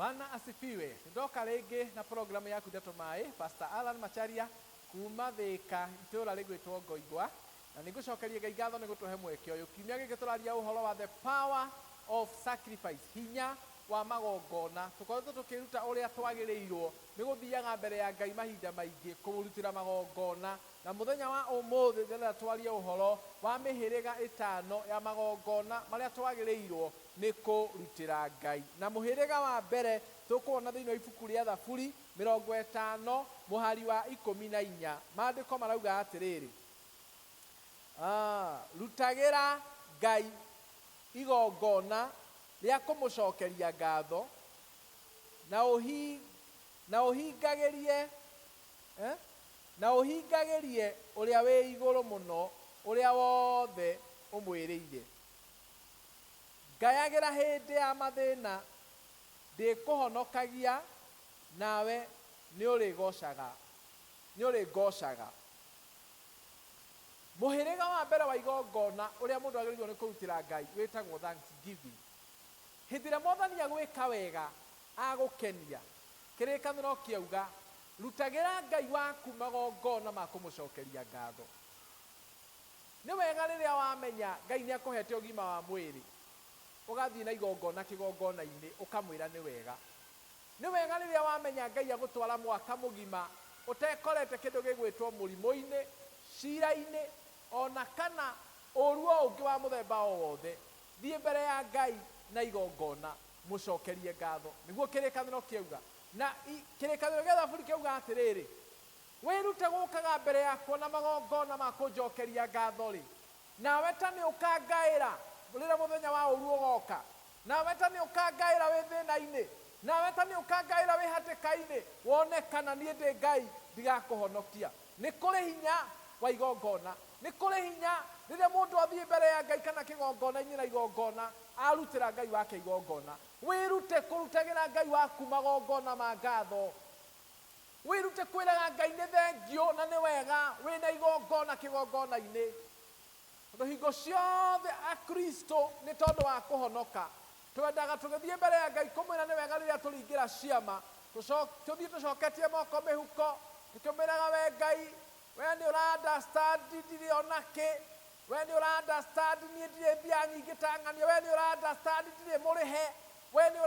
Bwana asifiwe. Ndoka rĩngĩ na programu yaku Ndeto Mai, Pastor Alan Macharia kuma Thika itũra rĩgwĩtwo Ngoigwa, na nĩngũcokeria Ngai ngatho nĩ gũtũhe mweke ũyũ. Kiumia gĩkĩ tũraria ũhoro wa the power of sacrifice, hinya wa magongona. Tũkoretwo tũkĩruta ũrĩa twagĩrĩirwo nĩ gũthiaga mbere ya Ngai mahinda maingĩ kũmũrutĩra magongona, na mũthenya wa ũmũthĩ ndĩrenda twarie ũhoro wa mĩhĩrĩga ĩtano ya magongona marĩa twagĩrĩirwo nĩ kũrutĩra Ngai. Na mũhĩrĩga wa mbere tũkuona thĩinĩ wa ibuku rĩa Thaburi 50 mũhari wa 14. Maandĩko marauga atĩrĩrĩ: rutagĩra Ngai igongona rĩa kũmũcokeria ngatho na ũhingagĩrie ũrĩa wĩ igũrũ mũno, ũrĩa wothe ũmwĩrĩire. Ngayagĩra hĩndĩ ya mathĩna, ndĩkũhonokagia, nawe nĩ ũrĩngocaga. Mũhĩrĩga wa mbere wa igongona ũrĩa mũndũ agĩrĩirwo nĩ kũrutĩra Ngai wĩtagwo thanksgiving. Hĩndĩ ĩrĩa Mwathani agwĩka wega, agũkenia, kĩrĩkanĩro kĩauga rutagĩra Ngai waku magongona ma kũmũcokeria ngatho. Nĩ wega rĩrĩa wamenya Ngai nĩ akũhete ũgima wa mwĩrĩ, ũgathiĩ na igongona kĩgongona-inĩ ũkamwĩra nĩ wega. Nĩ wega rĩrĩa wamenya Ngai agũtwara mwaka mũgima ũtekorete kĩndũ gĩgwĩtwo mũrimũ-inĩ, cira-inĩ, ona kana ũru o ũngĩ wa mũthemba o wothe. Thiĩ mbere ya Ngai na igongona mũcokerie ngatho, nĩguo kĩrĩkanĩro kĩauga. Na kĩrĩkanĩro gĩa Thaburi kĩauga atĩrĩrĩ: wĩrute gũkaga mbere yakwa na magongona ma kũnjokeria ngatho rĩ, nawe ta nĩ ũkangaĩra rĩrĩa mũthenya wa ũru ũgoka, nawe ta nĩ ũkangaĩra wĩ thĩna-inĩ, nawe ta nĩ ũkangaĩra wĩ hatĩka-inĩ, wone kana niĩ ndĩ Ngai ndigakũhonokia. Nĩ kũrĩ hinya wa igongona, nĩ kũrĩ hinya rĩrĩa mũndũ athiĩ mbere ya Ngai kana kĩgongona-inĩ na igongona arutĩra Ngai wake igongona. Wĩrute kũrutagĩra Ngai waku magongona ma ngatho. Wĩrute kwĩraga Ngai nĩ thengio na nĩ wega wĩna igongona kĩgongona-inĩ. Tondũ hingo ciothe Akristo nĩ tondũ wa kũhonoka twendaga tũgĩthiĩ mbere ya Ngai kũmwĩra nĩ wega rĩrĩa tũringĩra ciama, tũthiĩ tũcoketie moko mĩhuko, tũkĩmwĩraga we Ngai, we nĩ ũra-understand ndirĩ onakĩ, we nĩ ũra-understand niĩ ndirĩ mbia nyingĩ ta ng'ania, we nĩ ũra-understand ndirĩ mũrĩhe, we nĩ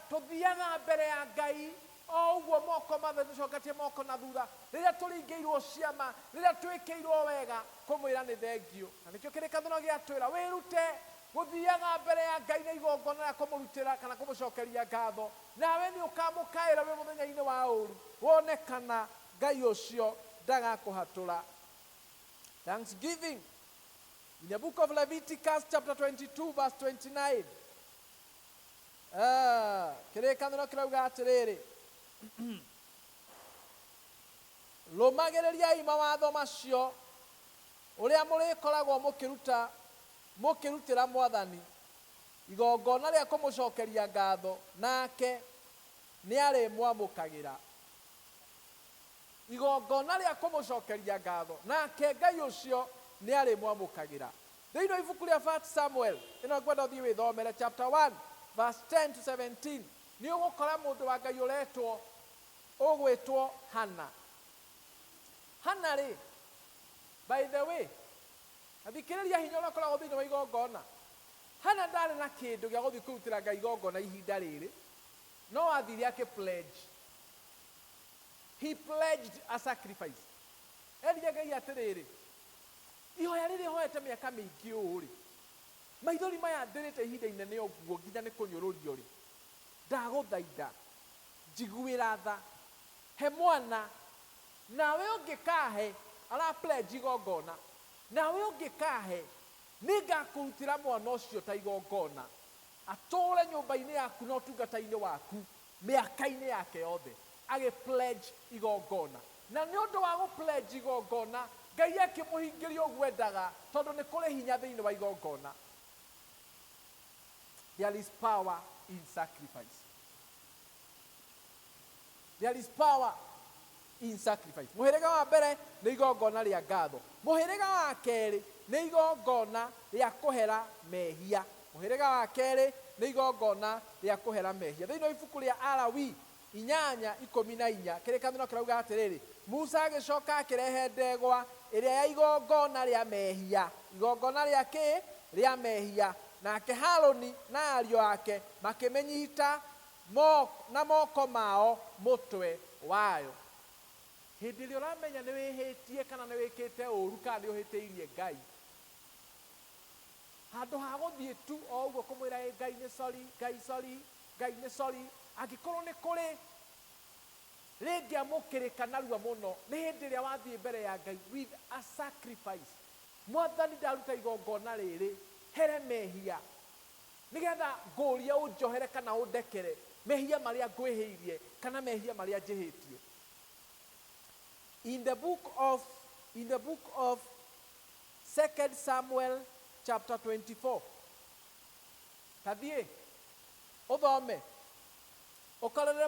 tũthiaga mbere ya Ngai o ũguo moko mathe tũcoketie moko na thutha, rĩrĩa tũringĩirwo ciama, rĩrĩa twĩkĩirwo wega, kũmwĩra nĩ thengio. Na nĩkĩo kĩrĩkanĩro gĩatwĩra wĩrute gũthiaga mbere ya Ngai na igongona rĩa kũmũrutĩra kana kũmũcokeria ngatho, nawe nĩ ũkamũkaĩra wĩ mũthenya-inĩ wa ũru, wone kana Ngai ũcio ndagakũhatũra. Thanksgiving. In the book of Leviticus chapter 22 verse 29. Kĩrĩkanĩro kĩrauga atĩrĩrĩ: rũmagĩrĩriai mawatho macio ũrĩa mũrĩkoragwo mũkĩrutĩra Mwathani igongona rĩa kũmũcokeria ngatho, nake nĩ arĩmwamũkagĩra. Igongona rĩa kũmũcokeria ngatho, nake Ngai ũcio nĩ arĩmwamũkagĩra. Thĩinĩ wa ibuku rĩa 1 Samuel, ĩno ngwenda ũthiĩ wĩthomere, chapter 1 verse 10 to 17, nĩ ũgũkora mũndũ wa Ngai ũgwĩtwo Hana. Hana rĩ, by the way, athikĩrĩria hinya ũrĩa ũkoragwo thĩinĩ wa igongona. Hana ndarĩ na kĩndũ gĩa gũthiĩ kũrutĩra Ngai igongona ihinda rĩrĩ, no athire akĩ-pledge. He pledged a sacrifice. Erire Ngai atĩrĩrĩ: ihoya rĩrĩ hoete mĩaka mĩingĩ ũũ rĩ, maithori maya ndĩrĩte ihinda inene ũguo nginya nĩ kũnyũrũrio rĩ, ndagũthaitha njiguĩra tha, he mwana. Nawe ũngĩkahe, ara-pledge igongona, nawe ũngĩkahe nĩngakũrutĩra mwana ũcio ta igongona, atũũre nyũmba-inĩ yaku na ũtungata-inĩ waku mĩaka-inĩ yake yothe. Agĩ-pledge igongona, na nĩ ũndũ wa gũ-pledge igongona, Ngai akĩmũhingĩria ũguo endaga, tondũ nĩ kũrĩ hinya thĩinĩ wa igongona. There is power in sacrifice. There is power in sacrifice. Mũhĩrĩga wa mbere nĩ igongona rĩa ngatho. Mũhĩrĩga wa kerĩ nĩ igongona rĩa kũhera mehia. Mũhĩrĩga wa kerĩ nĩ igongona rĩa kũhera mehia. Thĩinĩ wa ibuku rĩa Alawii 8:14 kĩrĩkanĩro kĩrauga atĩrĩrĩ, Musa agĩcoka akĩrehe ndegwa ĩrĩa ya igongona rĩa mehia. Igongona rĩa kĩ? Rĩa mehia. Nake Harũni na ariũ ake makĩmĩnyita na moko mao mũtwe wayo. Hĩndĩ ĩrĩa ũramenya nĩ wĩhĩtie kana nĩ wĩkĩte ũru kana nĩ ũhĩtĩirie Ngai, handũ ha gũthiĩ tu o ũguo kũmwĩra Ngai nĩ sorry, Ngai sorry, Ngai nĩ sorry, angĩkorwo nĩ kũrĩ rĩngĩamũkĩrĩka narua mũno nĩ hĩndĩ ĩrĩa wathiĩ mbere ya Ngai with a sacrifice. Mwathani, ndaruta igongona rĩrĩ, here mehia, nĩgetha ngũria ũnjohere kana ũndekere mehia marĩa ngwĩhĩirie kana mehia marĩa njĩhĩtie. In the book of 2 Samuel chapter 24, tathiĩ ũthome ũkorere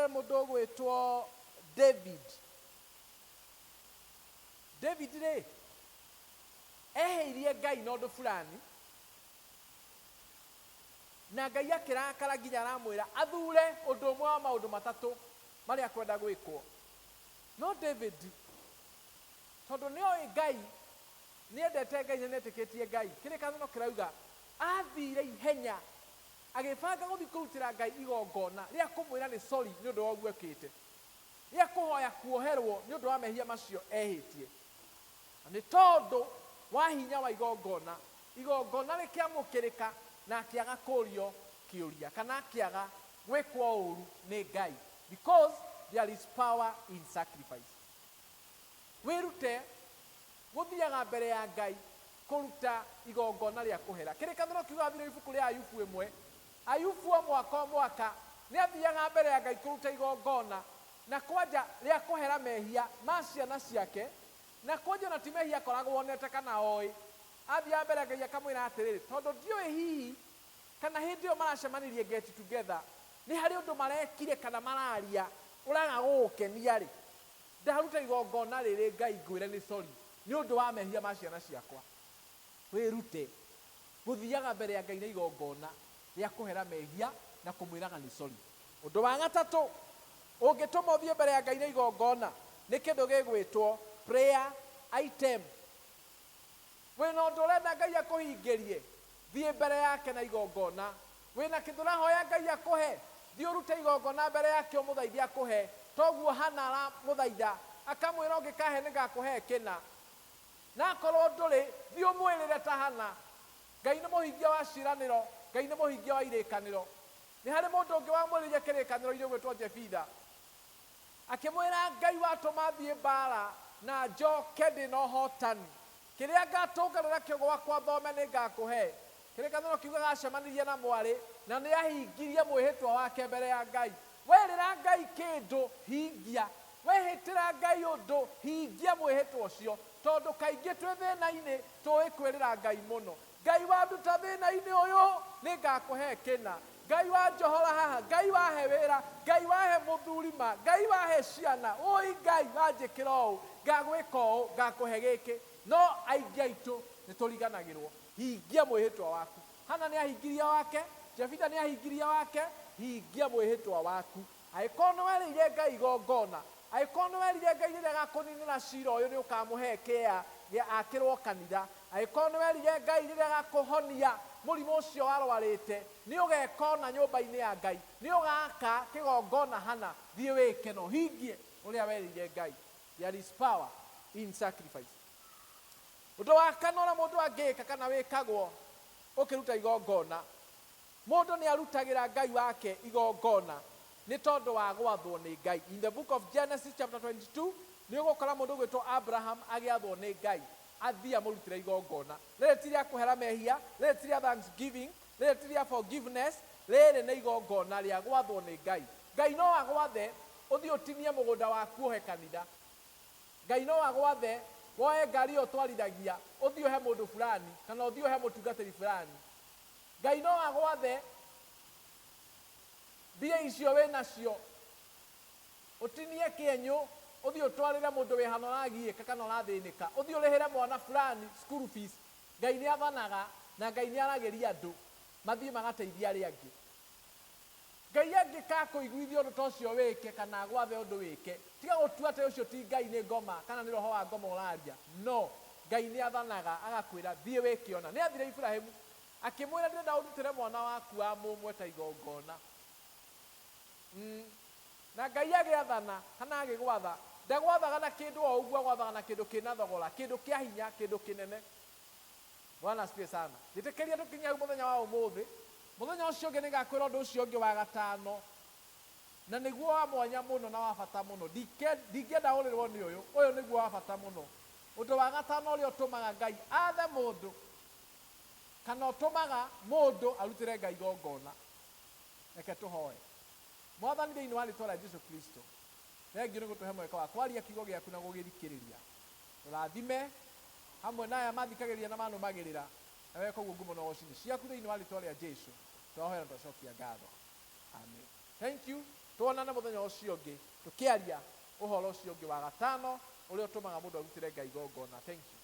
mũndũ ũgwĩtwo David. David rĩ ehĩirie Ngai na ũndũ fulani, na Ngai akĩrakara nginya aramwĩra athure ũndũ ũmwe wa maũndũ matatũ marĩa kwenda gwĩkwo. No David, tondũ nĩoĩ Ngai, nĩendete Ngai na nĩetĩkĩtie Ngai, kĩrĩkanĩro kĩrauga athire ihenya agĩbanga gũthiĩ kũrutĩra Ngai igongona rĩa kũmwĩra nĩ sorry nĩ ũndũ wa ũguo ekĩte, rĩa kũhoya kuoherwo nĩ ũndũ wa mehia macio ehĩtie. Nĩ tondũ wa hinya wa igongona rĩkĩamũkĩrĩka na akĩaga kũũrio kĩũria kana akĩaga gwĩkwo ũru nĩ Ngai, because there is power in sacrifice. Wĩrute gũthiaga mbere ya Ngai kũruta igongona rĩa kũhera. Kĩrĩkanĩro kiuga thĩinĩ wa ibuku rĩa Ayubu 1, Ayubu o mwaka nĩ athiaga mbere ya Ngai kũruta igongona na kwanja rĩa kũhera mehia ma ciana ciake, na kwanja na ti mehia akoragwo onete kana oĩ. Athiaga mbere ya Ngai akamwĩra atĩrĩrĩ, tondũ ndiũĩ hihi kana hĩndĩ ĩyo maracemanirie get together nĩ harĩ ũndũ marekire kana mararia ũraga gũgũkenia rĩ, ndaruta igongona rĩrĩ Ngai ngwĩre nĩ sorry nĩ ũndũ wa mehia ma ciana ciakwa. Wĩrute gũthiaga mbere ya Ngai na igongona rĩa kũhera mehia na kũmwĩraga nĩ sorry. Ũndũ wa gatatũ ũngĩtũma ũthiĩ mbere ya Ngai na igongona nĩ kĩndũ gĩgwĩtwo prayer item. Wĩna ũndũ ũrenda Ngai akũhingĩrie, thiĩ mbere yake na igongona. Wĩna kĩndũ ũrahoya Ngai akũhe, thiĩ ũrute igongona mbere yake ũmũthaithie akũhe. Toguo Hana aramũthaitha akamwĩra ũngĩkahe nĩngakũhe kĩna, na akorwo ndũrĩ thiĩ ũmwĩrĩre ta Hana. Ngai nĩ mũhingia wa ciĩranĩro, Ngai nĩ mũhingia wa irĩkanĩro. Nĩ harĩ mũndũ ũngĩ wamwĩrĩire kĩrĩkanĩro-inĩ gwĩtwo Jefitha, akĩmwĩra Ngai watũma thiĩ mbara na njoke ndĩna ũhotani, kĩrĩa ngatũngana nakĩo gwakwa thome nĩngakũhe. Kĩrĩkanĩro kiugaga acemanirie na mwarĩ na nĩ ahingirie mwĩhĩtwa wake mbere ya Ngai. Werĩra Ngai kĩndũ hingia, wehĩtĩra Ngai ũndũ hingia mwĩhĩtwa ũcio, tondũ kaingĩ twĩ thĩna-inĩ tũĩ kwĩrĩra Ngai mũno. Ngai wanduta thĩna-inĩ ũyũ nĩngakũhe kĩna, Ngai wanjohora haha, Ngai wahe wĩra, Ngai wahe mũthurima, Ngai wahe ciana, ũi Ngai wanjĩkĩra ũũ, ngagwĩka ũũ, ngakũhe gĩkĩ. No aingĩ aitũ nĩ tũriganagĩrwo. Hingia mwĩhĩtwa waku. Hana nĩ ahingiria wake, Jefitha nĩ ahingiria wake. Hingia mwĩhĩtwa waku. Angĩkorwo nĩ werĩire Ngai igongona, angĩkorwo nĩ werĩire Ngai rĩrĩa gakũninĩra cira ũyũ nĩ ũkamũhe kĩea akĩrwo kanitha, angĩkorwo nĩ werĩire Ngai rĩrĩa gakũhonia mũrimũ ũcio warwarĩte nĩ ũgeka na nyũmba-inĩ ya Ngai, nĩ ũgaka kĩgongona Hana, thiĩ wĩke no hingie ũrĩa werĩire Ngai. There is power in sacrifice. Ũndũ wa kana ũrĩa mũndũ angĩka kana wĩkagwo ũkĩruta igongona, mũndũ nĩ arutagĩra Ngai wake igongona nĩ tondũ wa gwathwo nĩ Ngai. In the book of Genesis chapter 22 nĩ ũgũkora mũndũ ũgwĩtwo Abraham agĩathwo nĩ Ngai athiĩ amũrutĩre igongona. Rĩrĩ ti rĩa kũhera mehia, rĩrĩ ti rĩa thanksgiving, rĩrĩ ti rĩa forgiveness, rĩrĩ nĩ igongona rĩa gwathwo nĩ Ngai. Ngai no agwathe ũthiĩ ũtinie mũgũnda waku ũhe kanitha. Ngai no agwathe woe ngari ĩyo twarithagia ũthiĩ ũhe mũndũ fulani kana ũthiĩ ũhe mũtungatĩri fulani. Ngai no agwathe mbia icio wĩ nacio ũtinie kĩenyũ ũthiĩ ũtwarĩre mũndũ wĩhana ũragiĩka kana ũrathĩnĩka, ũthiĩ ũrĩhĩre mwana fulani school fees. Ngai nĩ athanaga na Ngai nĩ arageria andũ mathiĩ magateithia arĩa angĩ. Ngai angĩka kũiguithia ũndũ ta ũcio wĩke kana agwathe ũndũ wĩke, tiga gũtua atĩ ũcio ti Ngai nĩ ngoma kana nĩ roho wa ngoma ũraria. No, Ngai nĩ athanaga agakwĩra thiĩ wĩke ona. Nĩ athire Ibrahimu akĩmwĩra ndĩrenda ũrutĩre mwana waku wa mũmwe ta igongona. Na Ngai agĩathana kana agĩgwatha, ndagwathaga na kĩndũ o ũguo, agwathaga na kĩndũ kĩna thogora, kĩndũ kĩa hinya, kĩndũ kĩnene. Bwana asifiwe sana. Njĩtĩkĩria tũkinya hau mũthenya wa ũmũthĩ. Mũthenya ũcio ũngĩ nĩgakwĩra ũndũ ũcio ũngĩ wa gatano, na nĩguo wa mwanya mũno na wa bata mũno. Ndingĩenda ũrĩrwo nĩ ũyũ, ũyũ nĩguo wa bata mũno. Ũndũ wa gatano ũrĩa ũtũmaga Ngai athe mũndũ kana ũtũmaga mũndũ arutĩre Ngai igongona. Reke tũhoe. Mwathani thĩinĩ wa rĩĩtwa rĩa Jesũ Kristo, thengiũ nĩ gũtũhe mweke wa kwaria kiugo gĩaku na gũgĩthikĩrĩria. Tũrathime hamwe na aya mathikagĩrĩria na manũmagĩrĩra, na weke ũguo ngumo na woci-inĩ ciaku thĩinĩ wa rĩĩtwa rĩa Jesũ. Twahoya na twacokia ngatho. Amen. Thank you. Tuonane mũthenya ũcio ũngĩ tũkĩaria ũhoro ũcio ũngĩ wa gatano ũrĩa ũtũmaga mũndũ arutĩre Ngai igongona. Thank you.